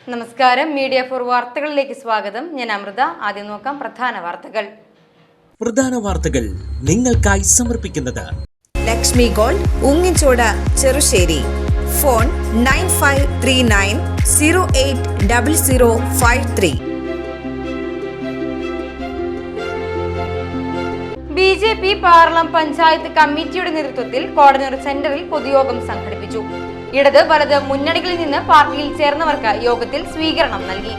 നമസ്കാരം, media for വാർത്തകളിലേക്ക് സ്വാഗതം. ഞാൻ അമൃത. ആദ്യം നോക്കാം പ്രധാന വാർത്തകൾ നിങ്ങൾക്കായി സമർപ്പിക്കുന്നത് Lakshmi gold, Ungichode, Cherusseri. Phone 9539080053. BJP. Paralam panchayat കമ്മിറ്റിയുടെ നേതൃത്വത്തിൽ കോടന്നൂർ സെന്ററിൽ പൊതുയോഗം സംഘടിപ്പിച്ചു. ഇടത് വലത് മുന്നണികളിൽ നിന്ന് പാർട്ടിയിൽ ചേർന്നവർക്ക് യോഗത്തിൽ സ്വീകരണം നൽകി.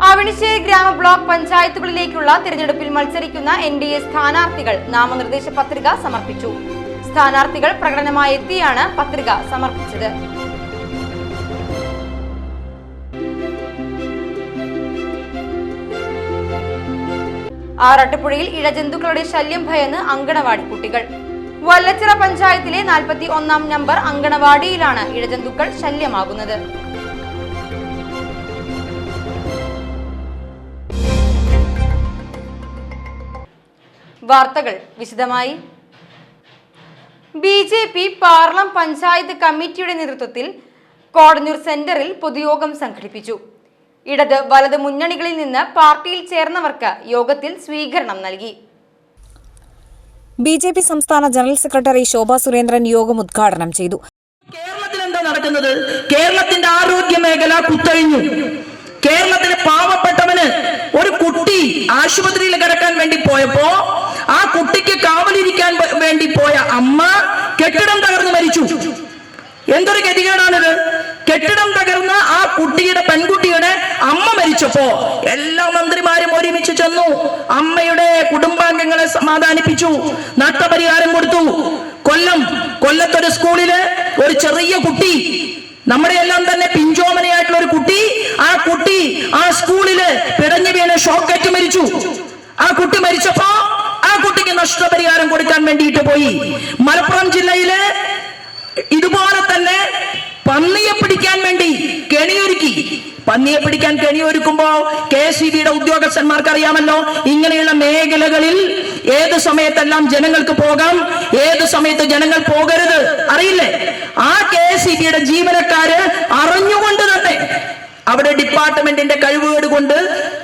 അവണിശ്ശേരി ഗ്രാമ ബ്ലോക്ക് പഞ്ചായത്തുകളിലേക്കുള്ള തിരഞ്ഞെടുപ്പിൽ മത്സരിക്കുന്ന NDA സ്ഥാനാർത്ഥികൾ നാമനിർദ്ദേശ പത്രിക സമർപ്പിച്ചു. സ്ഥാനാർത്ഥികൾ പ്രകടനമായി എത്തിയാണ് പത്രിക സമർപ്പിച്ചത്. ആറാട്ടുപുഴയിൽ ഇഴജന്തുക്കളുടെ ശല്യം ഭയന്ന് അങ്കണവാടി കുട്ടികൾ. വല്ലച്ചിറ പഞ്ചായത്തിലെ 41-ാം നമ്പർ അങ്കണവാടിയിലാണ് ഇഴജന്തുക്കൾ ശല്യമാകുന്നത്. വാർത്തകൾ വിശദമായി. ബി.ജെ.പി. പാർലം പഞ്ചായത്ത് കമ്മിറ്റിയുടെ നേതൃത്വത്തിൽ കോടന്നൂർ സെന്ററിൽ പൊതുയോഗം സംഘടിപ്പിച്ചു. ഇടത് വലത് മുന്നണികളിൽ നിന്ന് പാർട്ടിയിൽ ചേർന്നവർക്ക് യോഗത്തിൽ സ്വീകരണം നൽകി. ബി.ജെ.പി. സംസ്ഥാന ജനറൽ സെക്രട്ടറി ശോഭാ സുരേന്ദ്രൻ യോഗം ഉദ്ഘാടനം ചെയ്തു. കേരളത്തിൽ എന്താ നടക്കുന്നത്? കേരളത്തിന്റെ ആരോഗ്യ മേഖല കുത്തഴിഞ്ഞു. കേരളത്തിലെ പാവപ്പെട്ടവന് ഒരു കുട്ടി ആശുപത്രിയിൽ കിടക്കാൻ വേണ്ടി പോയപ്പോ ആ കുട്ടിക്ക് കാവലിരിക്കാൻ വേണ്ടി പോയ അമ്മ കെട്ടിടം തകർന്ന് മരിച്ചു. എന്തൊരു ഗതികേടാണിത്! കെട്ടിടം തകർന്ന ആ കുട്ടിയുടെ പെൺകുട്ടിയുടെ അമ്മ മരിച്ചപ്പോ എല്ലാ മന്ത്രിമാരും ഒരുമിച്ച് ചെന്നു. അമ്മയുടെ കുടുംബാംഗങ്ങളെ സമാധാനിപ്പിച്ചു, നഷ്ടപരിഹാരം കൊടുത്തു. കൊല്ലത്തൊരു സ്കൂളില് ഒരു ചെറിയ കുട്ടി, നമ്മുടെ എല്ലാം തന്നെ പിഞ്ചോമനയായിട്ടുള്ള ഒരു കുട്ടി, ആ സ്കൂളില് പിടഞ്ഞു വീണ് ഷോക്കേറ്റ് മരിച്ചു. ആ കുട്ടി മരിച്ചപ്പോ ആ കുട്ടിക്ക് നഷ്ടപരിഹാരം കൊടുക്കാൻ വേണ്ടിയിട്ട് പോയി. മലപ്പുറം ജില്ലയില് ഇതുപോലെ തന്നെ പന്നിയെ പിടിക്കാൻ വേണ്ടി കെണിയൊരുക്കി. പന്നിയെ പിടിക്കാൻ കെണിയൊരുക്കുമ്പോ KSEBയുടെ ഉദ്യോഗസ്ഥന്മാർക്ക് അറിയാമല്ലോ, ഇങ്ങനെയുള്ള മേഖലകളിൽ ഏത് സമയത്തെല്ലാം ജനങ്ങൾക്ക് പോകാം, ഏത് സമയത്ത് ജനങ്ങൾ പോകരുത് അറിയില്ലേ. ആ KSEBയുടെ ജീവനക്കാര് അറിഞ്ഞുകൊണ്ട് തന്നെ അവിടെ ഡിപ്പാർട്ട്മെന്റിന്റെ കഴിവുകേട് കൊണ്ട്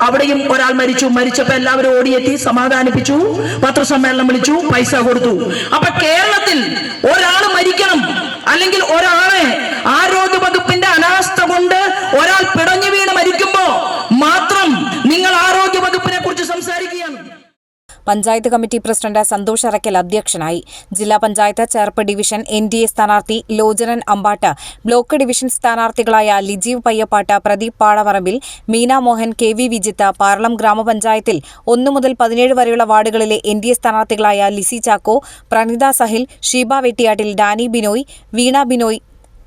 അവിടെയും ഒരാൾ മരിച്ചപ്പോ എല്ലാവരും ഓടിയെത്തി സമാധാനിപ്പിച്ചു, പത്രസമ്മേളനം വിളിച്ചു, പൈസ കൊടുത്തു. അപ്പൊ കേരളത്തിൽ ഒരാൾ മരിക്കണം, അല്ലെങ്കിൽ ഒരാളെ ആരോഗ്യ വകുപ്പിന്റെ അനാസ്ഥ കൊണ്ട് ഒരാൾ പിടഞ്ഞു വീണ് മരിക്കുമ്പോ മാത്രം നിങ്ങൾ ആരോഗ്യ വകുപ്പിനെ കുറിച്ച് സംസാരിക്കുകയാണ്. പഞ്ചായത്ത് കമ്മിറ്റി പ്രസിഡന്റ് സന്തോഷ് അറക്കൽ അധ്യക്ഷനായി. ജില്ലാ പഞ്ചായത്ത് ചേർപ്പ് ഡിവിഷൻ NDA സ്ഥാനാർത്ഥി ലോചനൻ അമ്പാട്ട്, ബ്ലോക്ക് ഡിവിഷൻ സ്ഥാനാർത്ഥികളായ ലിജീവ് പയ്യപ്പാട്ട്, പ്രദീപ് പാടവറമ്പിൽ, മീന മോഹൻ, KV വിജിത്ത്, പാർലം ഗ്രാമപഞ്ചായത്തിൽ 1 മുതൽ 17 വരെയുള്ള വാർഡുകളിലെ NDA സ്ഥാനാർത്ഥികളായ ലിസി ചാക്കോ, പ്രണീത സഹിൽ, ഷീബ വെട്ടിയാട്ടിൽ, ഡാനി ബിനോയ്, വീണ ബിനോയ്,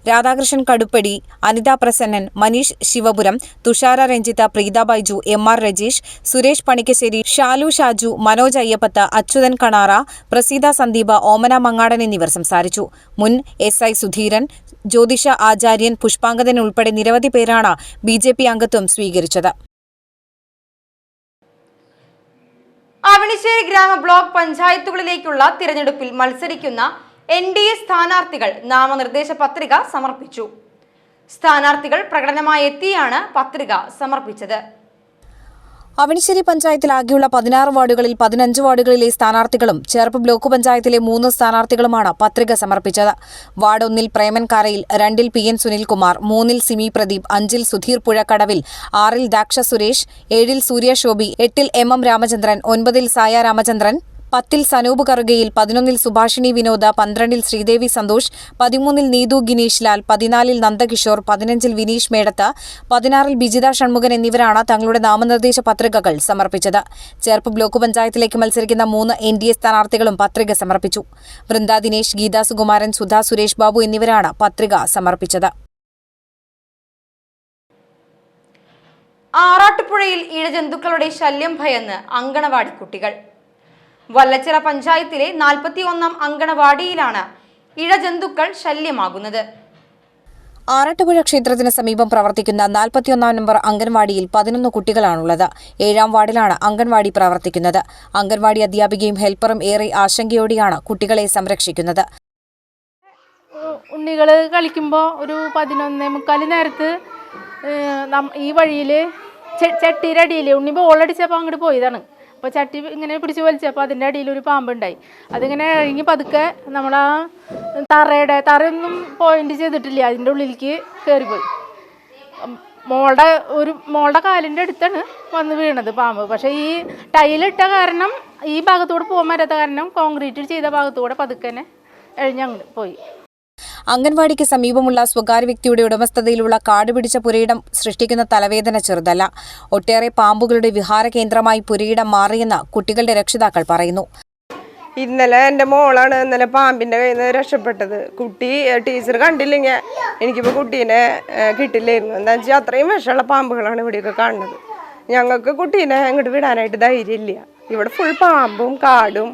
രാധാകൃഷ്ണൻ കടുപ്പടി, അനിത പ്രസന്നൻ, മനീഷ് ശിവപുരം, തുഷാര രഞ്ജിത്ത്, പ്രീത ബൈജു, MR രജീഷ്, സുരേഷ് പണിക്കശ്ശേരി, ഷാലു ഷാജു, മനോജ് അയ്യപ്പത്ത്, അച്യുതൻ കണാറ, പ്രസീത സന്ദീപ്, ഓമന മങ്ങാടൻ എന്നിവർ സംസാരിച്ചു. മുൻ SI സുധീരൻ, ജ്യോതിഷ ആചാര്യൻ, പുഷ്പാങ്കദൻ ഉൾപ്പെടെ നിരവധി പേരാണ് BJP അംഗത്വം സ്വീകരിച്ചത്. അവണിശ്ശേരി ഗ്രാമ ബ്ലോക്ക് പഞ്ചായത്തുകളിലേക്കുള്ള തിരഞ്ഞെടുപ്പിൽ മത്സരിക്കുന്ന NDA സ്ഥാനാർത്ഥികൾ നാമനിർദ്ദേശ പത്രിക സമർപ്പിച്ചു. സ്ഥാനാർത്ഥികൾ പ്രകടനമായി എത്തിയാണ് പത്രിക സമർപ്പിച്ചത്. അവണിശ്ശേരി പഞ്ചായത്തിലാകെയുള്ള 16 വാർഡുകളിൽ 15 വാർഡുകളിലെ സ്ഥാനാർത്ഥികളും ചേർപ്പ് ബ്ലോക്ക് പഞ്ചായത്തിലെ 3 സ്ഥാനാർത്ഥികളുമാണ് പത്രിക സമർപ്പിച്ചത്. വാർഡ് 1-ൽ പ്രേമൻ കാരയിൽ, 2-ൽ PN സുനിൽകുമാർ, 3-ൽ സിമി പ്രദീപ്, 5-ൽ സുധീർ പുഴക്കടവിൽ, 6-ൽ ദാക്ഷ സുരേഷ്, 7-ൽ സൂര്യ ശോഭി, 8-ൽ MM രാമചന്ദ്രൻ, 9-ൽ സായ രാമചന്ദ്രൻ, 10-ൽ സനൂപ് കറുകയിൽ, 11-ൽ സുഭാഷിണി വിനോദ്, 12-ൽ ശ്രീദേവി സന്തോഷ്, 13-ൽ നീതു ഗിനീഷ് ലാൽ, 14-ൽ നന്ദകിഷോർ, 15-ൽ വിനീഷ് മേടത്ത്, 16-ൽ ബിജിത ഷൺമുഖൻ എന്നിവരാണ് തങ്ങളുടെ നാമനിർദ്ദേശ പത്രികകൾ സമർപ്പിച്ചത്. ചേർപ്പ് ബ്ലോക്ക് പഞ്ചായത്തിലേക്ക് മത്സരിക്കുന്ന 3 NDA സ്ഥാനാർത്ഥികളും പത്രിക സമർപ്പിച്ചു. വൃന്ദ ദിനേശ്, ഗീതാ സുകുമാരൻ, സുധാ സുരേഷ് ബാബു എന്നിവരാണ് പത്രിക സമർപ്പിച്ചത്. ആറാട്ടുപുഴയിൽ ഇഴജന്തുക്കളുടെ ശല്യം ഭയന്ന് അങ്കണവാടി കുട്ടികൾ. വല്ലച്ചിറ പഞ്ചായത്തിലെ 41-ാം അങ്കണവാടിയിലാണ് ഇഴജന്തുക്കൾ ശല്യമാകുന്നത്. ആറാട്ടുപുഴ ക്ഷേത്രത്തിന് സമീപം പ്രവർത്തിക്കുന്ന 41 നമ്പർ അംഗൻവാടിയിൽ 11 കുട്ടികളാണുള്ളത്. 7-ാം വാർഡിലാണ് അംഗൻവാടി പ്രവർത്തിക്കുന്നത്. അംഗൻവാടി അധ്യാപികയും ഹെൽപ്പറും ഏറെ ആശങ്കയോടെയാണ് കുട്ടികളെ സംരക്ഷിക്കുന്നത്. ഉണ്ണികൾ കളിക്കുമ്പോൾ ഒരു 11:45 നേരത്ത് ഈ വഴിയിൽ ചട്ടിയുടെ അടിയിൽ ഉണ്ണി ബോളടിച്ചപ്പോൾ അങ്ങോട്ട് പോയതാണ്. അപ്പോൾ ചട്ടി ഇങ്ങനെ പിടിച്ച് വലിച്ചപ്പോൾ അതിൻ്റെ അടിയിൽ ഒരു പാമ്പുണ്ടായി. അതിങ്ങനെ ഇറങ്ങി പതുക്കെ നമ്മളാ തറയൊന്നും പോയിന്റ് ചെയ്തിട്ടില്ല, അതിൻ്റെ ഉള്ളിലേക്ക് കയറിപ്പോയി. മോളുടെ കാലിൻ്റെ അടുത്താണ് വന്ന് വീണത് പാമ്പ്. പക്ഷേ ഈ ടൈലിട്ട കാരണം ഈ ഭാഗത്തൂടെ പോകാൻ പറ്റാത്ത കാരണം കോൺക്രീറ്റ് ചെയ്ത ഭാഗത്തൂടെ പതുക്കനെ എഴിഞ്ഞങ്ങോട്ട് പോയി. അംഗൻവാടിക്ക് സമീപമുള്ള സ്വകാര്യ വ്യക്തിയുടെ ഉടമസ്ഥതയിലുള്ള കാട് പിടിച്ച പുരയിടം സൃഷ്ടിക്കുന്ന തലവേദന ചെറുതല്ല. ഒട്ടേറെ പാമ്പുകളുടെ വിഹാര കേന്ദ്രമായി പുരയിടം മാറിയെന്ന് കുട്ടികളുടെ രക്ഷിതാക്കൾ പറയുന്നു. ഇന്നലെ എൻ്റെ മോളാണ് പാമ്പിൻ്റെ കയ്യിൽ നിന്ന് രക്ഷപ്പെട്ടത്. കുട്ടി ടീച്ചർ കണ്ടില്ലെങ്കിൽ എനിക്കിപ്പോൾ കുട്ടീനെ കിട്ടില്ലായിരുന്നു. എന്താ വെച്ചാൽ അത്രയും വിഷമുള്ള പാമ്പുകളാണ് ഇവിടെയൊക്കെ കാണുന്നത്. ഞങ്ങൾക്ക് കുട്ടീനെ അങ്ങോട്ട് വിടാനായിട്ട് ധൈര്യമില്ല. ഇവിടെ ഫുൾ പാമ്പും കാടും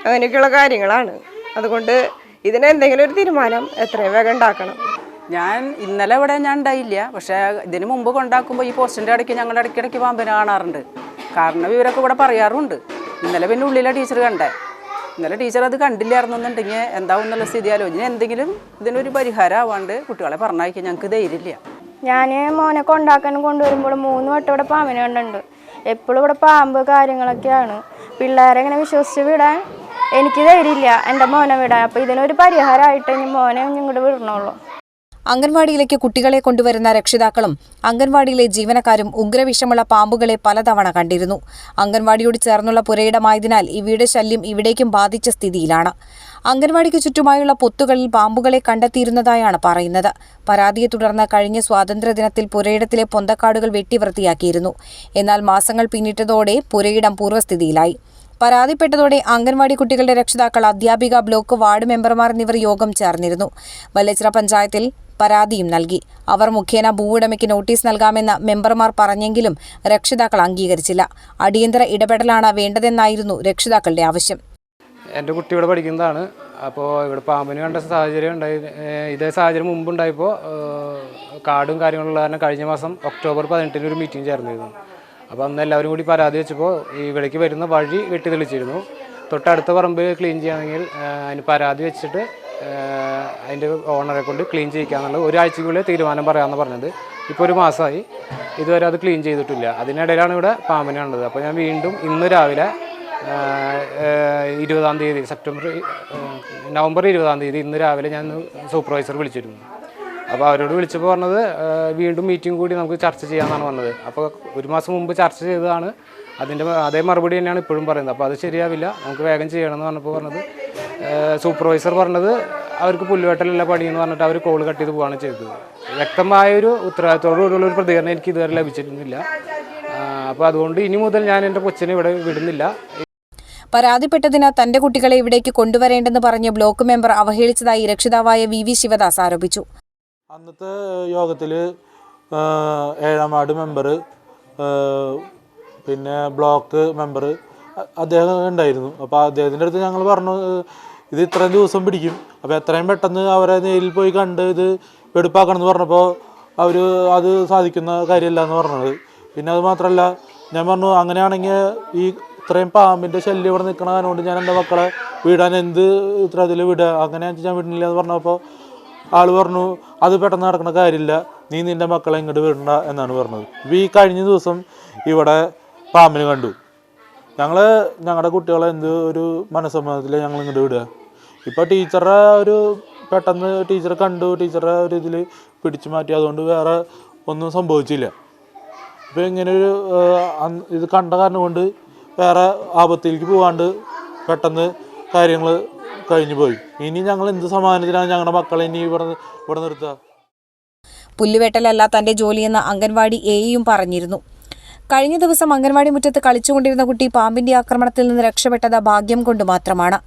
അങ്ങനെയൊക്കെയുള്ള കാര്യങ്ങളാണ്. അതുകൊണ്ട് ഇതിനെന്തെങ്കിലും ഒരു തീരുമാനം എത്രയും വേഗം ഉണ്ടാക്കണം. ഞാൻ ഇന്നലെ ഇവിടെ ഞാൻ ഉണ്ടായില്ല, പക്ഷേ ഇതിന് മുമ്പ് കൊണ്ടാക്കുമ്പോൾ ഈ പോസ്റ്റിൻ്റെ ഇടയ്ക്ക് ഞങ്ങൾ ഇടയ്ക്കിടയ്ക്ക് പാമ്പിനെ കാണാറുണ്ട്. കാരണം ഇവരൊക്കെ ഇവിടെ പറയാറുണ്ട്. ഇന്നലെ പിന്നെ ഉള്ളിലെ ടീച്ചർ കണ്ടേ. ഇന്നലെ ടീച്ചർ അത് കണ്ടില്ലായിരുന്നുണ്ടെങ്കിൽ എന്താവും എന്നുള്ള സ്ഥിതി ആലോചന എന്തെങ്കിലും ഇതിനൊരു പരിഹാരം ആവാണ്ട് കുട്ടികളെ പറഞ്ഞയക്കാൻ ഞങ്ങൾക്ക് ധൈര്യമില്ല. ഞാൻ മോനെ കൊണ്ടുവരുമ്പോൾ 3 വട്ടം ഇവിടെ പാമ്പിനെ കണ്ടുണ്ട്. എപ്പോഴും ഇവിടെ പാമ്പ് കാര്യങ്ങളൊക്കെയാണ്. പിള്ളേരെ ഇങ്ങനെ വിശ്വസിച്ച് വിടാൻ എനിക്ക് ധൈര്യമില്ല, എൻ്റെ മോനെ വിടാൻ. അപ്പോൾ ഇതിനൊരു പരിഹാരമായിട്ട് ഇനി മോനെ ഇങ്ങോട്ട് വിടണുള്ളൂ. അംഗൻവാടിയിലേക്ക് കുട്ടികളെ കൊണ്ടുവരുന്ന രക്ഷിതാക്കളും അംഗൻവാടിയിലെ ജീവനക്കാരും ഉഗ്രവിഷമുള്ള പാമ്പുകളെ പലതവണ കണ്ടിരുന്നു. അംഗൻവാടിയോട് ചേർന്നുള്ള പുരയിടമായതിനാൽ ഇവയുടെ ശല്യം ഇവിടേക്കും ബാധിച്ച സ്ഥിതിയിലാണ്. അംഗൻവാടിക്ക് ചുറ്റുമായുള്ള പൊത്തുകളിൽ പാമ്പുകളെ കണ്ടെത്തിയിരുന്നതായാണ് പറയുന്നത്. പരാതിയെ തുടർന്ന് കഴിഞ്ഞ സ്വാതന്ത്ര്യദിനത്തിൽ പുരയിടത്തിലെ പൊന്തക്കാടുകൾ വെട്ടിവൃത്തിയാക്കിയിരുന്നു. എന്നാൽ മാസങ്ങൾ പിന്നിട്ടതോടെ പുരയിടം പൂർവ്വസ്ഥിതിയിലായി. പരാതിപ്പെട്ടതോടെ അംഗൻവാടി കുട്ടികളുടെ രക്ഷിതാക്കൾ, അധ്യാപിക, ബ്ലോക്ക് വാർഡ് മെമ്പർമാർ എന്നിവർ യോഗം ചേർന്നിരുന്നു. വല്ലച്ചിറ പഞ്ചായത്തിൽ പരാതിയും നൽകി. അവർ മുഖേന ഭൂവുടമയ്ക്ക് നോട്ടീസ് നൽകാമെന്ന് മെമ്പർമാർ പറഞ്ഞെങ്കിലും രക്ഷിതാക്കൾ അംഗീകരിച്ചില്ല. അടിയന്തര ഇടപെടലാണ് വേണ്ടതെന്നായിരുന്നു രക്ഷിതാക്കളുടെ ആവശ്യം. എൻ്റെ കുട്ടി ഇവിടെ പഠിക്കുന്നതാണ്. അപ്പോൾ ഇവിടെ പാമ്പിന് കണ്ട സാഹചര്യം ഉണ്ടായി. ഇതേ സാഹചര്യം മുമ്പുണ്ടായപ്പോൾ കാടും കാര്യങ്ങളുള്ള കാരണം കഴിഞ്ഞ മാസം ഒക്ടോബർ 18 ഒരു മീറ്റിംഗ് ചേർന്നിരുന്നു. അപ്പോൾ അന്ന് എല്ലാവരും കൂടി പരാതി വെച്ചപ്പോൾ ഇവിടേക്ക് വരുന്ന വഴി വെട്ടി തെളിച്ചിരുന്നു. തൊട്ടടുത്ത പറമ്പ് ക്ലീൻ ചെയ്യണമെങ്കിൽ അതിന് പരാതി വെച്ചിട്ട് അതിൻ്റെ ഓണറെ കൊണ്ട് ക്ലീൻ ചെയ്യിക്കാന്നുള്ളത് ഒരാഴ്ചക്കുള്ളിൽ തീരുമാനം പറയാമെന്ന് പറഞ്ഞത്. ഇപ്പോൾ ഒരു മാസമായി ഇതുവരെ അത് ക്ലീൻ ചെയ്തിട്ടില്ല. അതിനിടയിലാണ് ഇവിടെ പാമ്പിനെ കണ്ടത്. അപ്പോൾ ഞാൻ വീണ്ടും ഇന്ന് രാവിലെ 20-ാം തീയതി നവംബർ 20-ാം തീയതി ഇന്ന് രാവിലെ ഞാൻ സൂപ്പർവൈസർ വിളിച്ചിരുന്നു. അപ്പോൾ അവരോട് വിളിച്ചപ്പോൾ പറഞ്ഞത് വീണ്ടും മീറ്റിംഗ് കൂടി നമുക്ക് ചർച്ച ചെയ്യാമെന്നാണ് പറഞ്ഞത്. അപ്പോൾ ഒരു മാസം മുമ്പ് ചർച്ച ചെയ്തതാണ്. അതേ മറുപടി തന്നെയാണ് ഇപ്പോഴും പറയുന്നത്. അപ്പോൾ അത് ശരിയാവില്ല, നമുക്ക് വേഗം ചെയ്യണമെന്ന് പറഞ്ഞപ്പോൾ പറഞ്ഞത് സൂപ്പർവൈസർ പറഞ്ഞത് അവർക്ക് പുല്ലുവെട്ടലല്ല പണിയെന്ന് പറഞ്ഞിട്ട് അവർ കോൾ കട്ട് ചെയ്ത് പോവുകയാണ് ചെയ്തത്. വ്യക്തമായൊരു ഉത്തരവാദിത്തോടുകൂടിയുള്ള ഒരു പ്രതികരണം എനിക്ക് ഇതുവരെ ലഭിച്ചിരുന്നില്ല. അപ്പോൾ അതുകൊണ്ട് ഇനി മുതൽ ഞാൻ എൻ്റെ കൊച്ചിനെ ഇവിടെ വിടുന്നില്ല. പരാതിപ്പെട്ടതിന് തന്റെ കുട്ടികളെ ഇവിടേക്ക് കൊണ്ടുവരേണ്ടെന്ന് പറഞ്ഞ് ബ്ലോക്ക് മെമ്പർ അവഹേളിച്ചതായി രക്ഷിതാവായ വി ശിവദാസ് ആരോപിച്ചു. അന്നത്തെ യോഗത്തിൽ 7-ാം വാർഡ് മെമ്പർ, പിന്നെ ബ്ലോക്ക് മെമ്പർ അദ്ദേഹം ഉണ്ടായിരുന്നു. അപ്പോൾ അദ്ദേഹത്തിൻ്റെ അടുത്ത് ഞങ്ങൾ പറഞ്ഞു ഇത് ഇത്രയും ദിവസം പിടിക്കും, അപ്പോൾ എത്രയും പെട്ടെന്ന് അവരെ നേരിൽ പോയി കണ്ട് ഇത് വെടുപ്പാക്കണം എന്ന് പറഞ്ഞപ്പോൾ അവർ അത് സാധിക്കുന്ന കാര്യമല്ല എന്ന് പറഞ്ഞത്. പിന്നെ അത് മാത്രമല്ല, ഞാൻ പറഞ്ഞു അങ്ങനെയാണെങ്കിൽ ഈ ഇത്രയും പാമ്പിൻ്റെ ശല്യം ഇവിടെ നിൽക്കണ കാരണം കൊണ്ട് ഞാൻ എൻ്റെ മക്കളെ വിടാൻ എന്ത് ഇത്ര അതിൽ വിടുക, അങ്ങനെ ഞാൻ വിടുന്നില്ല എന്ന് പറഞ്ഞപ്പോൾ ആൾ പറഞ്ഞു അത് പെട്ടെന്ന് നടക്കുന്ന കാര്യമില്ല, നീ നിൻ്റെ മക്കളെ ഇങ്ങോട്ട് വിടണ്ട എന്നാണ് പറഞ്ഞത്. ഇപ്പോൾ ഈ കഴിഞ്ഞ ദിവസം ഇവിടെ പാമ്പിനെ കണ്ടു. ഞങ്ങളുടെ കുട്ടികളെ എന്ത് ഒരു മനസ്സമ്മതത്തിൽ ഞങ്ങൾ ഇങ്ങോട്ട് വിടുക. ഇപ്പോൾ ടീച്ചറുടെ ഒരു പെട്ടെന്ന് ടീച്ചറെ കണ്ടു, ടീച്ചറുടെ ഒരു ഇതിൽ പിടിച്ചു മാറ്റി, അതുകൊണ്ട് വേറെ ഒന്നും സംഭവിച്ചില്ല. ഇപ്പോൾ ഇങ്ങനൊരു ഇത് കണ്ട കാരണം കൊണ്ട് വേറെ ആപത്തിലേക്ക് പോകാണ്ട് പെട്ടെന്ന് കാര്യങ്ങൾ കഴിഞ്ഞു പോയി. ഇനി ഞങ്ങൾ എന്ത് സമാധാനത്തിലാണ് ഞങ്ങളുടെ മക്കളെ ഇനി ഇവിടെ നിർത്തുക? പുല്ലുവെട്ടലല്ല തന്റെ ജോലിയെന്ന് അംഗൻവാടി എയും പറഞ്ഞിരുന്നു. കഴിഞ്ഞ ദിവസം അംഗൻവാടി മുറ്റത്ത് കളിച്ചുകൊണ്ടിരുന്ന കുട്ടി പാമ്പിന്റെ ആക്രമണത്തിൽ നിന്ന് രക്ഷപ്പെട്ടത് ഭാഗ്യം കൊണ്ട് മാത്രമാണ്.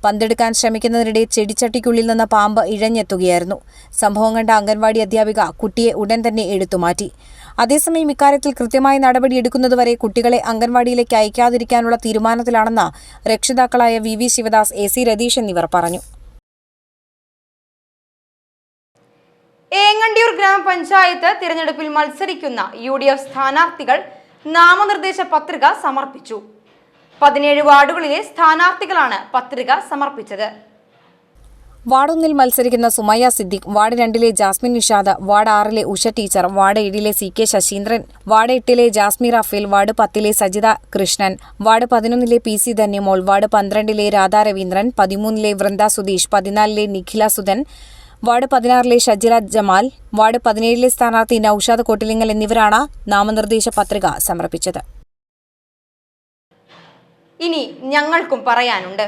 പന്തെടുക്കാൻ ശ്രമിക്കുന്നതിനിടെ ചെടിച്ചട്ടിക്കുള്ളിൽ നിന്ന് പാമ്പ് ഇഴഞ്ഞെത്തുകയായിരുന്നു. സംഭവം കണ്ട അംഗൻവാടി അധ്യാപിക കുട്ടിയെ ഉടൻ തന്നെ എടുത്തുമാറ്റി. അതേസമയം ഇക്കാര്യത്തിൽ കൃത്യമായ നടപടിയെടുക്കുന്നതുവരെ കുട്ടികളെ അംഗൻവാടിയിലേക്ക് അയക്കാതിരിക്കാനുള്ള തീരുമാനത്തിലാണെന്ന് രക്ഷിതാക്കളായ വി ശിവദാസ്, AC രതീഷ് എന്നിവർ പറഞ്ഞു. ഏങ്ങണ്ടിയൂർ ഗ്രാമപഞ്ചായത്ത് തിരഞ്ഞെടുപ്പിൽ മത്സരിക്കുന്ന UDF സ്ഥാനാർത്ഥികൾ നാമനിർദ്ദേശ പത്രിക സമർപ്പിച്ചു. 17 വാർഡുകളിലെ സ്ഥാനാർത്ഥികളാണ് പത്രിക സമർപ്പിച്ചത്. വാർഡ് 1 മത്സരിക്കുന്ന Sumayya Siddique, ward 2 Jasmin Nishad, ward 6 Usha teacher, ward 7 CK Sasheendran, ward 8 Jasmi Raphael, ward 10 Sajitha Krishnan, ward 11 PC Dhanyamol, ward 12 Radha Raveendran, 13 Vrinda Sudheesh, 14 Nikhila Sudhan, ward 16 Shajila Jamal, ward 17 സ്ഥാനാർത്ഥി നൌഷാദ് കോട്ടിലിങ്ങൽ എന്നിവരാണ് നാമനിർദ്ദേശ പത്രിക സമർപ്പിച്ചത്. ഇനി ഞങ്ങൾക്കും പറയാനുണ്ട്.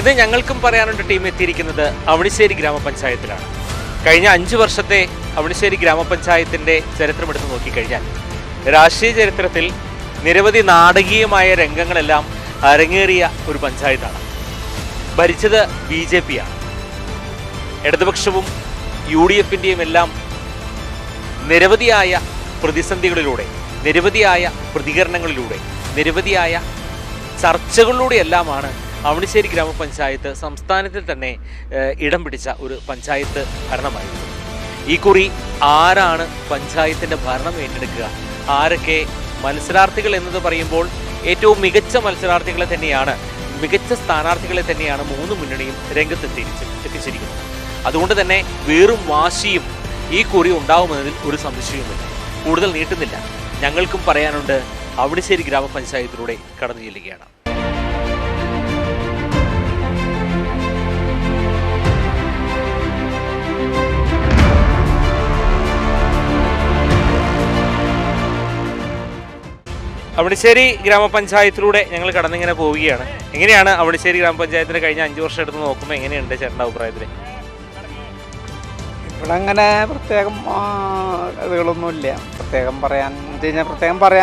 ഇത് ഞങ്ങൾക്കും പറയാനുണ്ട് ടീം എത്തിയിരിക്കുന്നത് അവണിശ്ശേരി ഗ്രാമപഞ്ചായത്തിലാണ്. കഴിഞ്ഞ 5 വർഷത്തെ അവണിശ്ശേരി ഗ്രാമപഞ്ചായത്തിൻ്റെ ചരിത്രമെടുത്ത് നോക്കിക്കഴിഞ്ഞാൽ രാഷ്ട്രീയ ചരിത്രത്തിൽ നിരവധി നാടകീയമായ രംഗങ്ങളെല്ലാം അരങ്ങേറിയ ഒരു പഞ്ചായത്താണ്. ഭരിച്ചത് BJP ആണ്. ഇടതുപക്ഷവും UDFിൻ്റെയും എല്ലാം നിരവധിയായ പ്രതിസന്ധികളിലൂടെ, നിരവധിയായ പ്രതികരണങ്ങളിലൂടെ, നിരവധിയായ ചർച്ചകളിലൂടെയെല്ലാമാണ് അവണിശ്ശേരി ഗ്രാമപഞ്ചായത്ത് സംസ്ഥാനത്തിൽ തന്നെ ഇടം പിടിച്ച ഒരു പഞ്ചായത്ത് ഭരണമായിരുന്നു. ഈ കുറി ആരാണ് പഞ്ചായത്തിൻ്റെ ഭരണം ഏറ്റെടുക്കുക, ആരൊക്കെ മത്സരാർത്ഥികൾ എന്നത് പറയുമ്പോൾ ഏറ്റവും മികച്ച മത്സരാർത്ഥികളെ തന്നെയാണ്, മികച്ച സ്ഥാനാർത്ഥികളെ തന്നെയാണ് 3 മുന്നണിയും രംഗത്തെത്തിച്ചിരിക്കുന്നത്. അതുകൊണ്ട് തന്നെ വേറും വാശിയും ഈ കുറി ഉണ്ടാവുമെന്നതിൽ ഒരു സംശയവുമില്ല. കൂടുതൽ നീട്ടുന്നില്ല, ഞങ്ങൾക്കും പറയാനുണ്ട് അവണിശ്ശേരി ഗ്രാമപഞ്ചായത്തിലൂടെ കടന്നു ചെല്ലുകയാണ്. അവണിശ്ശേരി ഗ്രാമപഞ്ചായത്തിലൂടെ ഞങ്ങൾ കടന്നിങ്ങനെ പോവുകയാണ്. എങ്ങനെയാണ് അവണിശ്ശേരി ഗ്രാമപഞ്ചായത്തിന് കഴിഞ്ഞ 5 വർഷം എടുത്ത് നോക്കുമ്പോൾ എങ്ങനെയുണ്ട് ചേട്ടൻ്റെ അഭിപ്രായത്തിൽ? ഇവിടെ അങ്ങനെ പ്രത്യേകം ഇതുകളൊന്നുമില്ല. പ്രത്യേകം പറയാൻ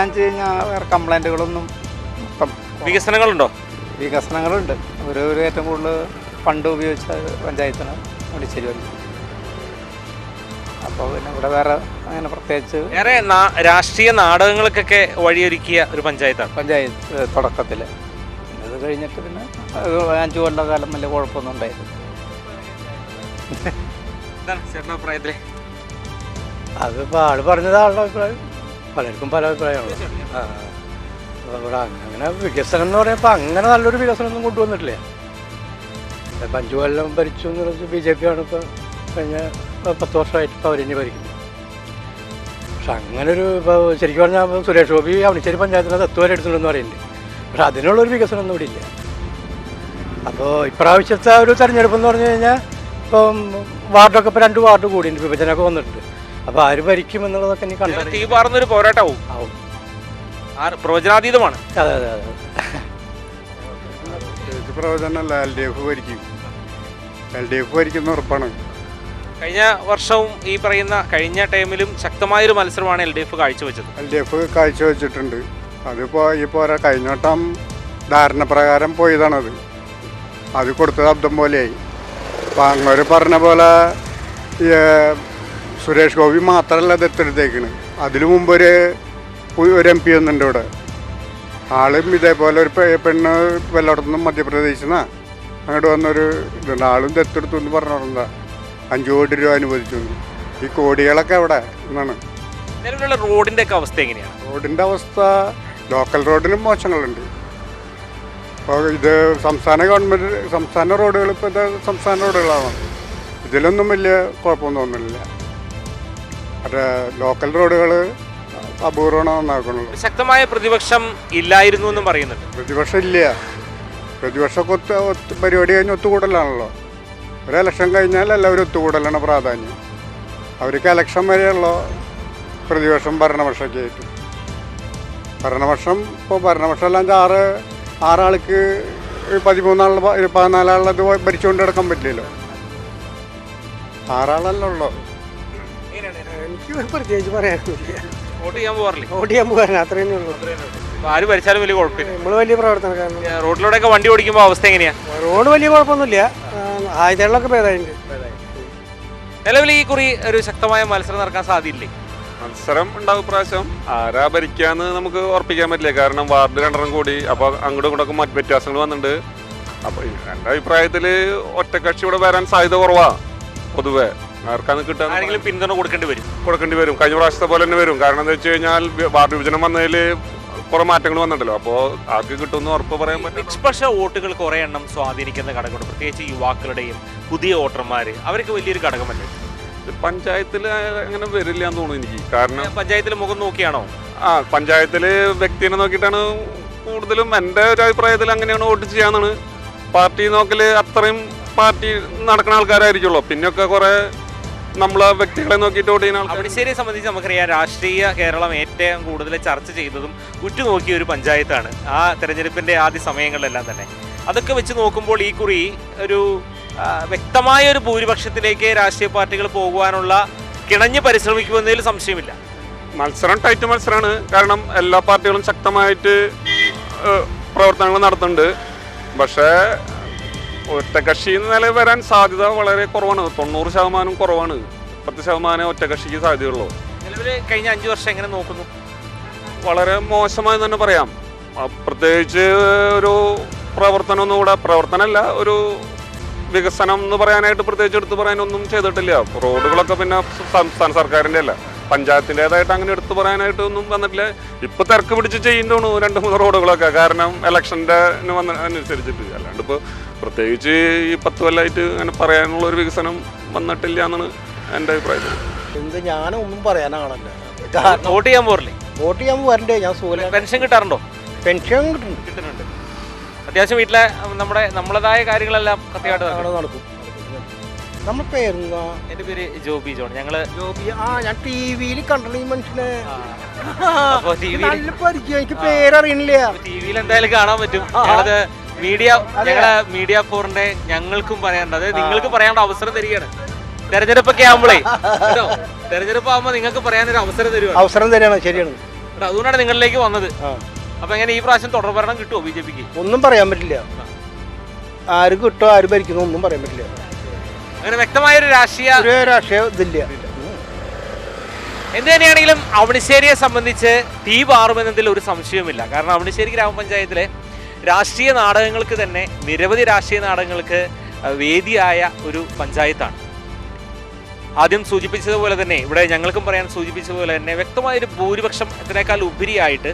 വെച്ച് കഴിഞ്ഞാൽ വേറെ കംപ്ലൈൻറ്റുകളൊന്നും. ഇപ്പം വികസനങ്ങളുണ്ടോ? വികസനങ്ങളുണ്ട്. ഒരു ഏറ്റവും കൂടുതൽ ഫണ്ട് ഉപയോഗിച്ച പഞ്ചായത്താണ് അവണിശ്ശേരി പഞ്ചായത്ത്. അപ്പോൾ പിന്നെ ഇവിടെ വേറെ അങ്ങനെ പ്രത്യേകിച്ച് വേറെ രാഷ്ട്രീയ നാടകങ്ങൾക്കൊക്കെ വഴിയൊരുക്കിയ ഒരു പഞ്ചായത്താണ് പഞ്ചായത്ത് തുടക്കത്തിൽ. ഇത് കഴിഞ്ഞിട്ട് പിന്നെ 5 കൊല്ലക്കാലം വലിയ കുഴപ്പമൊന്നും ഉണ്ടായില്ല. അതിപ്പോൾ ആൾ പറഞ്ഞത് ആളുടെ അഭിപ്രായം, പലർക്കും പല അഭിപ്രായമാണല്ലോ. ഇവിടെ അങ്ങനെ വികസനം എന്ന് പറയുമ്പോൾ അങ്ങനെ നല്ലൊരു വികസനമൊന്നും കൊണ്ടുവന്നിട്ടില്ല. 5 കൊല്ലം ഭരിച്ചു എന്ന് പറഞ്ഞാൽ BJP ആണ് ഇപ്പോൾ കഴിഞ്ഞ 10 വർഷമായിട്ട് ഇപ്പോൾ അവരിനി ഭരിക്കുന്നത്. പക്ഷെ അങ്ങനൊരു ഇപ്പോൾ ശരിക്കും പറഞ്ഞാൽ സുരേഷ് ഗോപി അവണിശ്ശേരി പഞ്ചായത്തിനെ തത്വരെ എടുത്തിട്ടുണ്ടെന്ന് പറയുന്നുണ്ട്. പക്ഷെ അതിനുള്ളൊരു വികസനമൊന്നും ഇവിടെ ഇല്ല. അപ്പോൾ ഇപ്രാവശ്യത്തെ ഒരു തെരഞ്ഞെടുപ്പ് എന്ന് പറഞ്ഞു കഴിഞ്ഞാൽ ഇപ്പം വാർഡൊക്കെ ഇപ്പോൾ 2 വാർഡ് കൂടിയുണ്ട്, വിഭജനമൊക്കെ വന്നിട്ടുണ്ട്. അപ്പോൾ ആര് ഭരിക്കും എന്നുള്ളതൊക്കെ ഇനി കണ്ടു തീ പാർന്നൊരു പോരാട്ടമാവും. പ്രവചനാതീതമാണ്. അതെ അതെ അതെ. പ്രവചനമല്ല, LDF ഭരിക്കും. LDF ഭരിക്കുന്ന ഉറപ്പാണ്. കഴിഞ്ഞ വർഷവും ഈ പറയുന്ന കഴിഞ്ഞ ടൈമിലും ശക്തമായൊരു മത്സരമാണ് LDF കാഴ്ചവെച്ചത്. LDF കാഴ്ചവെച്ചിട്ടുണ്ട്. അതിപ്പോൾ ഈ പോരാ, കഴിഞ്ഞ വട്ടം ധാരണപ്രകാരം പോയതാണത്. അത് കൊടുത്തത് അബ്ദം പോലെയായി. അപ്പം അങ്ങോട്ട് പറഞ്ഞ പോലെ സുരേഷ് ഗോപി മാത്രമല്ല ദത്തെടുത്തേക്കണ്. അതിനു മുമ്പ് ഒരു MP ഒന്നുണ്ട് ഇവിടെ. ആളും ഇതേപോലെ ഒരു പെണ്ണ് വല്ലയിടത്തുനിന്നും മധ്യപ്രദേശിൽ നിന്നാണ് അങ്ങോട്ട് വന്നൊരു ഇതുണ്ട്. ആളും ദത്തെടുത്തു എന്ന് പറഞ്ഞിട്ടുണ്ടാ 5 കോടി രൂപ അനുവദിച്ചു. ഈ കോടികളൊക്കെ എവിടെ എന്നാണ്. നിലവിലുള്ള റോഡിൻ്റെ ഒക്കെ അവസ്ഥ എങ്ങനെയാണ്? റോഡിൻ്റെ അവസ്ഥ ലോക്കൽ റോഡിനും മോശങ്ങളുണ്ട്. അപ്പോൾ ഇത് സംസ്ഥാന റോഡുകൾ ഇപ്പോൾ ഇത് സംസ്ഥാന റോഡുകളാണ്. ഇതിലൊന്നും വലിയ കുഴപ്പമൊന്നും തോന്നുന്നില്ല. അത് ലോക്കൽ റോഡുകൾ അപൂർവമാണ് നന്നാക്കുന്നുള്ളൂ. ശക്തമായ പ്രതിപക്ഷം ഇല്ലായിരുന്നു എന്നും പറയുന്നുണ്ട്. പ്രതിപക്ഷം ഇല്ല. പ്രതിപക്ഷമൊക്കെ പരിപാടി കഴിഞ്ഞ് ഒത്തുകൂടലാണല്ലോ. ഒരു ഇലക്ഷൻ കഴിഞ്ഞാൽ എല്ലാവരും ഒത്തുകൂടലാണ് പ്രാധാന്യം. അവർക്ക് ഇലക്ഷൻ വരെയുള്ള പ്രതിപക്ഷം ഭരണപക്ഷമൊക്കെ ആയിട്ട്. ഭരണപക്ഷം ഇപ്പോൾ ഭരണപക്ഷമല്ലാണ്ട് 6 ആൾക്ക് 13 ആളുടെ 14 ആളുള്ളത് ഭരിച്ചുകൊണ്ട് കിടക്കാൻ പറ്റില്ലല്ലോ. 6 ആളല്ലേ ഉള്ളൂ. എനിക്ക് പ്രത്യേകിച്ച് പറയാനൊന്നുമില്ല. വോട്ട് ചെയ്യാൻ പോകാറില്ല? വോട്ട് ചെയ്യാൻ പോകാൻ അത്രേ ഉള്ളൂ. ആര് ഭരിച്ചാലും വലിയ കുഴപ്പമില്ല. നമ്മൾ വലിയ പ്രവർത്തനക്കാരാണ്. റോഡിലൂടെയൊക്കെ വണ്ടി ഓടിക്കുമ്പോൾ അവസ്ഥ എങ്ങനെയാണ്? റോഡ് വലിയ കുഴപ്പമൊന്നുമില്ല. ആയുധങ്ങളൊക്കെ ഭേദമായിട്ടുണ്ട്. നിലവിൽ ഈ കുറി ഒരു ശക്തമായ മത്സരം നടക്കാൻ സാധ്യതയില്ലേ? മത്സരം ഉണ്ടാവും പ്രാവശ്യം. ആരാ ഭരിക്കാന്ന് നമുക്ക് ഉറപ്പിക്കാൻ പറ്റില്ല. കാരണം വാർഡ് 2 കൂടി, അപ്പോൾ അങ്ങോട്ടും ഇങ്ങോട്ടൊക്കെ മറ്റ് വ്യത്യാസങ്ങൾ വന്നിട്ടുണ്ട്. അപ്പോൾ എൻ്റെ അഭിപ്രായത്തിൽ ഒറ്റക്കക്ഷി ഇവിടെ വരാൻ സാധ്യത കുറവാണ്. പൊതുവെ ആർക്കാന്ന് കിട്ടാൻ പിന്തുണ കൊടുക്കേണ്ടി വരും. കഴിഞ്ഞ പ്രാവശ്യത്തെ പോലെ തന്നെ വരും. കാരണം എന്താ വെച്ച് കഴിഞ്ഞാൽ വാർഡ് വിഭജനം വന്നതിൽ കുറെ മാറ്റങ്ങൾ വന്നിട്ടല്ലോ. അപ്പോൾ ആർക്ക് കിട്ടുമെന്ന് ഉറപ്പ് പറയാൻ പറ്റും. നിഷ്പക്ഷ വോട്ടുകൾ കുറെ എണ്ണം സ്വാധീനിക്കുന്ന ഘടകമുണ്ട്, പ്രത്യേകിച്ച് യുവാക്കളുടെയും പുതിയ വോട്ടർമാർ, അവർക്ക് വലിയൊരു ഘടകമല്ലേ? പഞ്ചായത്തിൽ അങ്ങനെ വരില്ല എന്ന് തോന്നുന്നു എനിക്ക്. കാരണം പഞ്ചായത്തിൽ മുഖം നോക്കിയാണോ? പഞ്ചായത്തിൽ വ്യക്തിനെ നോക്കിയിട്ടാണ് കൂടുതലും. എൻ്റെ ഒരു അഭിപ്രായത്തിൽ അങ്ങനെയാണ് വോട്ട് ചെയ്യാന്നാണ്. പാർട്ടി നോക്കല് അത്രയും പാർട്ടി നടക്കുന്ന ആൾക്കാരായിരിക്കുള്ളൂ. പിന്നെയൊക്കെ കുറെ നമ്മളെ വ്യക്തികളെ നോക്കിയിട്ട് വോട്ട് ചെയ്യുന്ന ആൾക്കാർ. അവണിശ്ശേരിയെ സംബന്ധിച്ച് നമുക്കറിയാം, രാഷ്ട്രീയ കേരളം ഏറ്റവും കൂടുതൽ ചർച്ച ചെയ്തതും ഉറ്റുനോക്കിയ ഒരു പഞ്ചായത്താണ് ആ തെരഞ്ഞെടുപ്പിൻ്റെ ആദ്യ സമയങ്ങളിലെല്ലാം തന്നെ. അതൊക്കെ വെച്ച് നോക്കുമ്പോൾ ഈ കുറി ഒരു വ്യക്തമായ ഒരു ഭൂരിപക്ഷത്തിലേക്ക് രാഷ്ട്രീയ പാർട്ടികൾ പോകുവാനുള്ള കിണഞ്ഞ് പരിശ്രമിക്കുമെന്നതിൽ സംശയമില്ല. മത്സരം ടൈറ്റ് മത്സരമാണ്. കാരണം എല്ലാ പാർട്ടികളും ശക്തമായിട്ട് പ്രവർത്തനങ്ങൾ നടത്തുന്നുണ്ട്. പക്ഷേ ഒറ്റക്കക്ഷി നില വരാൻ സാധ്യത വളരെ കുറവാണ്. 90% കുറവാണ്. 10% ഒറ്റക്കക്ഷിക്ക് സാധ്യതയുള്ളൂ. നിലവിൽ കഴിഞ്ഞ 5 വർഷം എങ്ങനെ നോക്കുന്നു? വളരെ മോശമായി തന്നെ പറയാം. പ്രത്യേകിച്ച് ഒരു പ്രവർത്തനമല്ല, ഒരു വികസനം എന്ന് പറയാനായിട്ട് പ്രത്യേകിച്ച് എടുത്തു പറയാനൊന്നും ചെയ്തിട്ടില്ല. റോഡുകളൊക്കെ പിന്നെ സംസ്ഥാന സർക്കാരിൻ്റെ അല്ല, പഞ്ചായത്തിൻ്റെതായിട്ട് അങ്ങനെ എടുത്തു പറയാനായിട്ട് ഒന്നും വന്നിട്ടില്ല. ഇപ്പൊ തിരക്ക് പിടിച്ച് ചെയ്യുന്നതാണ് 2-3 റോഡുകളൊക്കെ. കാരണം ഇലക്ഷൻ്റെ അനുസരിച്ചിട്ട്. അല്ലാണ്ട് ഇപ്പോൾ പ്രത്യേകിച്ച് ഈ 10 കൊല്ലമായിട്ട് അങ്ങനെ പറയാനുള്ള ഒരു വികസനം വന്നിട്ടില്ല എന്നാണ് എൻ്റെ അഭിപ്രായത്തിൽ. എന്ത് ഞാനൊന്നും പറയാനാണല്ലോ. വോട്ട് ചെയ്യാൻ പോറില്ലേ? വോട്ട് ചെയ്യാൻ വരണ്ടേ? ഞാൻ പെൻഷൻ കിട്ടാറുണ്ടോ? പെൻഷൻ കിട്ടുന്നുണ്ട്. അത്യാവശ്യം വീട്ടിലെ നമ്മളതായ കാര്യങ്ങളെല്ലാം കൃത്യമായിട്ട് നടക്കും. നമ്മുടെ പേരെന്താ? എൻ്റെ പേര് ജോബി ജോൺ. ഞങ്ങള് ഞാൻ ടി.വിയിൽ കണ്ടു ഈ മനുഷ്യനെ. നല്ല പരിചയം. എനിക്ക് പേരറിയണില്ല. ടി.വിയിൽ എന്തായാലും കാണാൻ പറ്റും. ഞങ്ങള് മീഡിയ ഫോറിന്റെ ഞങ്ങൾക്കും പറയാനുണ്ട്, അതായത് നിങ്ങൾക്ക് പറയാനുള്ള അവസരം തരികയാണ്. തെരഞ്ഞെടുപ്പൊക്കെ ആകുമ്പോഴേ തെരഞ്ഞെടുപ്പ് ആകുമ്പോൾ നിങ്ങൾക്ക് പറയാനൊരു അവസരം തരികയാണ്. ശരിയാണ്. അതുകൊണ്ടാണ് നിങ്ങളിലേക്ക് വന്നത്. അപ്പൊ എങ്ങനെ ഈ പ്രാവശ്യം തുടർഭരണം കിട്ടുമോ ബിജെപിക്ക്? ഒന്നും പറയാൻ പറ്റില്ല. ആര് കിട്ടോ ആര് ഭരിക്കുന്നു ഒന്നും പറയാൻ പറ്റില്ല. അങ്ങനെ വ്യക്തമായൊരു രാഷ്ട്രീയ ഇതില്ല. എന്ത് തന്നെയാണെങ്കിലും അവണിശ്ശേരിയെ സംബന്ധിച്ച് തീ പാറുമെന്നതിൽ ഒരു സംശയവുമില്ല. കാരണം അവണിശ്ശേരി ഗ്രാമപഞ്ചായത്തിലെ രാഷ്ട്രീയ നാടകങ്ങൾക്ക് തന്നെ, നിരവധി രാഷ്ട്രീയ നാടകങ്ങൾക്ക് വേദിയായ ഒരു പഞ്ചായത്താണ്. ആദ്യം സൂചിപ്പിച്ചതുപോലെ തന്നെ, ഇവിടെ ഞങ്ങൾക്കും പറയാൻ സൂചിപ്പിച്ചതുപോലെ തന്നെ, വ്യക്തമായൊരു ഭൂരിപക്ഷം ഇതിനേക്കാൾ ഉപരിയായിട്ട്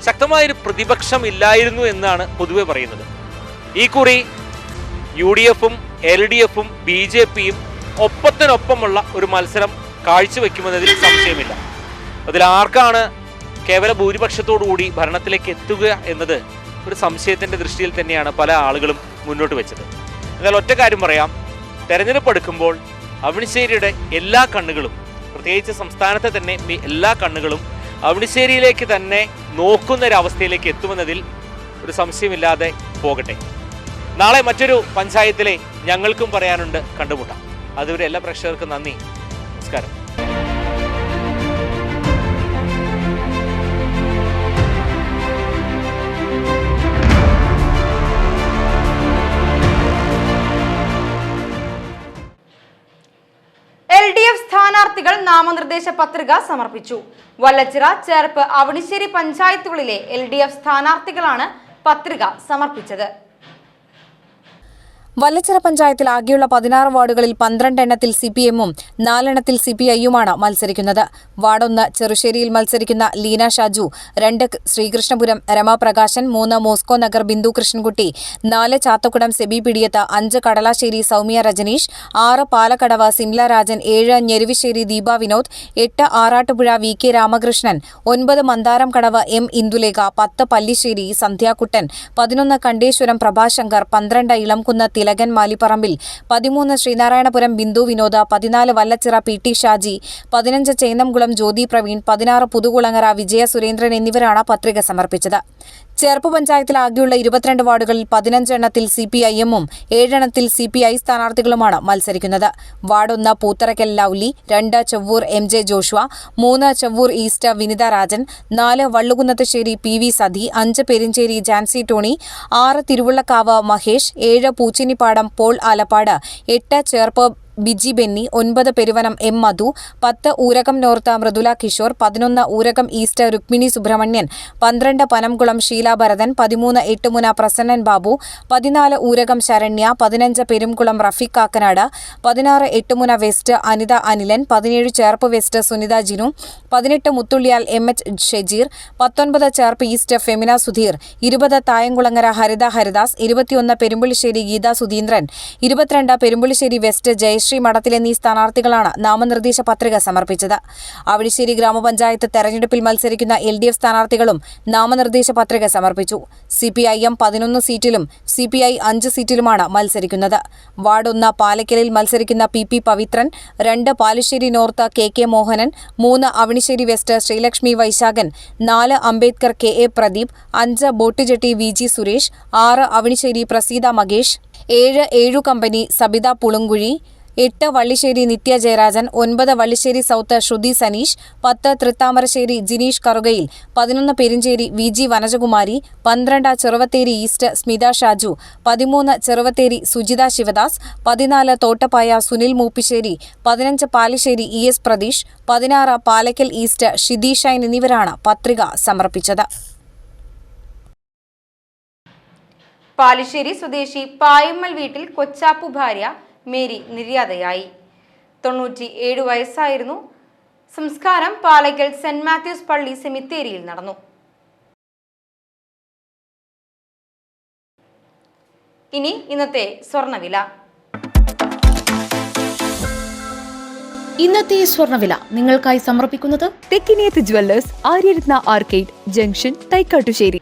ശക്തമായൊരു പ്രതിപക്ഷം ഇല്ലായിരുന്നു എന്നാണ് പൊതുവെ പറയുന്നത്. ഈ കുറി UDF-ഉം LDF-ഉം BJP-യും ഒപ്പത്തിനൊപ്പമുള്ള ഒരു മത്സരം കാഴ്ചവെക്കുമെന്നതിൽ സംശയമില്ല. അതിൽ ആർക്കാണ് കേവല ഭൂരിപക്ഷത്തോടുകൂടി ഭരണത്തിലേക്ക് എത്തുക എന്നത് ഒരു സംശയത്തിൻ്റെ ദൃഷ്ടിയിൽ തന്നെയാണ് പല ആളുകളും മുന്നോട്ട് വെച്ചത്. എന്നാൽ ഒറ്റ കാര്യം പറയാം, തെരഞ്ഞെടുപ്പ് എടുക്കുമ്പോൾ അവണിശ്ശേരിയുടെ എല്ലാ കണ്ണുകളും, പ്രത്യേകിച്ച് സംസ്ഥാനത്തെ തന്നെ എല്ലാ കണ്ണുകളും അവണിശ്ശേരിയിലേക്ക് തന്നെ നോക്കുന്നൊരവസ്ഥയിലേക്ക് എത്തുമെന്നതിൽ ഒരു സംശയമില്ലാതെ പോകട്ടെ. നാളെ മറ്റൊരു പഞ്ചായത്തിലെ ഞങ്ങൾക്കും പറയാനുണ്ട് കണ്ടുമുട്ടാം. അതുവരെ എല്ലാ പ്രേക്ഷകർക്കും നന്ദി, നമസ്കാരം. LDF സ്ഥാനാർത്ഥികൾ നാമനിർദ്ദേശ പത്രിക സമർപ്പിച്ചു. വല്ലച്ചിറ, ചേർപ്പ്, അവണിശ്ശേരി പഞ്ചായത്തുകളിലെ LDF സ്ഥാനാർത്ഥികളാണ് പത്രിക സമർപ്പിച്ചത്. വല്ലച്ചിറ പഞ്ചായത്തിൽ ആകെയുള്ള 16 വാർഡുകളിൽ 12 എണ്ണത്തിൽ CPM-ഉം 4 എണ്ണത്തിൽ CPI-യുമാണ് മത്സരിക്കുന്നത്. വാർഡ് 1 ചെറുശ്ശേരിയിൽ മത്സരിക്കുന്ന ലീന ഷാജു, 2 ശ്രീകൃഷ്ണപുരം രമാപ്രകാശൻ, 3 മോസ്കോ നഗർ ബിന്ദു കൃഷ്ണൻകുട്ടി, 4 ചാത്തക്കുടം സെബി പിടിയത്ത്, 5 കടലാശ്ശേരി സൗമ്യ രജനീഷ്, 6 പാലക്കടവ് സിംല രാജൻ, 7 ഞെരുവിശ്ശേരി ദീപ വിനോദ്, 8 ആറാട്ടുപുഴ VK രാമകൃഷ്ണൻ, 9 മന്ദാരം കടവ് M ഇന്ദുലേഖ, 10 പല്ലിശ്ശേരി സന്ധ്യാകുട്ടൻ, 11 കണ്ടേശ്വരം പ്രഭാശങ്കർ, 12 ഇളംകുന്ന് തിലകൻ മാലിപ്പറമ്പിൽ, 13 ശ്രീനാരായണപുരം ബിന്ദു വിനോദ, 14 വല്ലച്ചിറ PT ഷാജി, 15 ചേന്നംകുളം ജ്യോതി പ്രവീൺ, 16 പുതുകുളങ്ങര വിജയ സുരേന്ദ്രൻ എന്നിവരാണ് പത്രിക സമർപ്പിച്ചത്. ചേർപ്പ് പഞ്ചായത്തിൽ ആകെയുള്ള 22 വാർഡുകളിൽ 15 എണ്ണത്തിൽ CPI-എമ്മും 7 എണ്ണത്തിൽ CPI സ്ഥാനാർത്ഥികളുമാണ് മത്സരിക്കുന്നത്. Ward 1 Pootharakkal Lovely, 2 Chevvoor MJ Joshua, 3 Chevvoor east Vinitha Rajan, 4 Vallukunnathusseri PV Sathi, 5 Perinchery Jancy Tony, 6 Thiruvullakkavu Mahesh, 7 Poochinippadam Paul Alappat, 8 Cherpu Biji Benny, 9 Peruvanam M Madhu, 10 Oorakam north Mridula Kishore, 11 Oorakam east Rukmini Subramanian, 12 Panamkulam Sheela Bharathan, 13 Ettumuna Prasannan Babu, 14 Oorakam Saranya, 15 Perumkulam Rafeeq Kakkanad, 16 Ettumuna west Anitha Anilan, 17 Cherpu west Sunitha Jinu, 18 Muthullyal M H Shejeer, 19 Cherpu east Femina Sudheer, 20 Thayamkulangara Haritha Haridas, 21 Perumpilissery Geetha Sudheendran, 22 Perumpilissery west Jayashree Madathil എന്നീ സ്ഥാനാർത്ഥികളാണ് നാമനിർദ്ദേശ പത്രിക സമർപ്പിച്ചത്. അവണിശ്ശേരി ഗ്രാമപഞ്ചായത്ത് തെരഞ്ഞെടുപ്പിൽ മത്സരിക്കുന്ന LDF സ്ഥാനാർത്ഥികളും നാമനിർദ്ദേശ പത്രിക സമർപ്പിച്ചു. CPIM 11 സീറ്റിലും CPI 5 സീറ്റിലുമാണ് മത്സരിക്കുന്നത്. വാർഡ് 1 പാലക്കലിൽ മത്സരിക്കുന്ന PP Pavithran, 2 Palussery north KK Mohanan, 3 Avanissery west Sreelakshmi Vaishakhan, 4 Ambedkar KA Pradeep, 5 boat jetty VG Suresh, 6 Avanissery Praseetha Makesh, 7 ഏഴു company Sabitha Pulunkuzhi, 8 Vallissery Nithya Jayarajan, 9 Vallissery south Sruthi Saneesh, 10 Thrithamarassery Jineesh Karukayil, 11 Perinchery VG Vanajakumari, 12 Cheruvathery east Smitha Shaju, 13 Cheruvathery Sujitha Sivadas, 14 Thottappaya Sunil Moopissery, 15 Palissery ES Pratheesh, 16 Palakkal east ഷിദി Shine എന്നിവരാണ് പത്രിക സമർപ്പിച്ചത്. പാലിശ്ശേരി സ്വദേശി പായമ്മൽ വീട്ടിൽ കൊച്ചാപ്പു ഭാര്യ മേരി നിര്യാതയായി. 97 വയസ്സായിരുന്നു. സംസ്കാരം പാലക്കൽ സെന്റ് മാത്യൂസ് പള്ളി സെമിത്തേരിയിൽ നടന്നു. ഇനി ഇന്നത്തെ സ്വർണ്ണവില. ഇന്നത്തെ സ്വർണ്ണവില നിങ്ങൾക്കായി സമർപ്പിക്കുന്നത് Thekkiniyath jewellers, Aryaratna arcade junction, Thaikkattussery.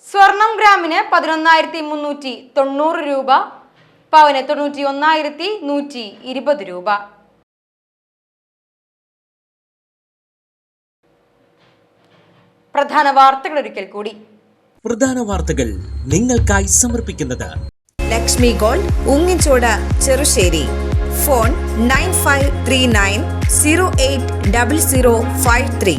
സ്വർണം ഗ്രാമിന് 11,390 രൂപ, പവന് 91,120 രൂപ. പ്രധാന വാർത്തകൾ ഒരിക്കൽ കൂടി. പ്രധാന വാർത്തകൾ നിങ്ങൾക്കായി സമർപ്പിക്കുന്നത് Lakshmi gold, Ungichode, Cherusseri. Phone 9539080053.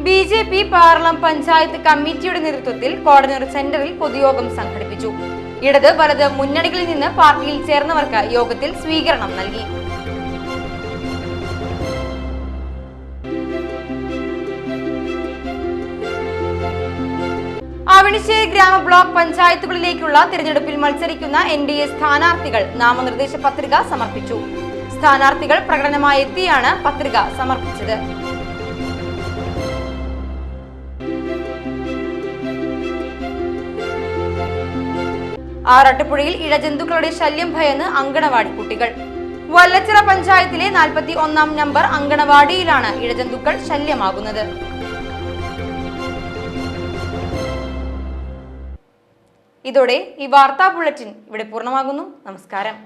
BJP Paralam panchayat കമ്മിറ്റിയുടെ നേതൃത്വത്തിൽ കോടന്നൂർ സെന്ററിൽ പൊതുയോഗം സംഘടിപ്പിച്ചു. ഇടത് വലത് മുന്നണികളിൽ നിന്ന് പാർട്ടിയിൽ ചേർന്നവർക്ക് യോഗത്തിൽ സ്വീകരണം നൽകി. അവണിശ്ശേരി ഗ്രാമ ബ്ലോക്ക് പഞ്ചായത്തുകളിലേക്കുള്ള തിരഞ്ഞെടുപ്പിൽ മത്സരിക്കുന്ന NDA സ്ഥാനാർത്ഥികൾ നാമനിർദ്ദേശ പത്രിക സമർപ്പിച്ചു. സ്ഥാനാർത്ഥികൾ പ്രകടനമായി എത്തിയാണ് പത്രിക സമർപ്പിച്ചത്. ആറാട്ടുപുഴയിൽ ഇഴജന്തുക്കളുടെ ശല്യം ഭയന്ന് അങ്കണവാടി കുട്ടികൾ. വല്ലച്ചിറ പഞ്ചായത്തിലെ 41-ാം നമ്പർ അങ്കണവാടിയിലാണ് ഇഴജന്തുക്കൾ ശല്യമാകുന്നത്. ഇതോടെ ഈ വാർത്താ ബുള്ളറ്റിൻ ഇവിടെ പൂർണ്ണമാകുന്നു. നമസ്കാരം.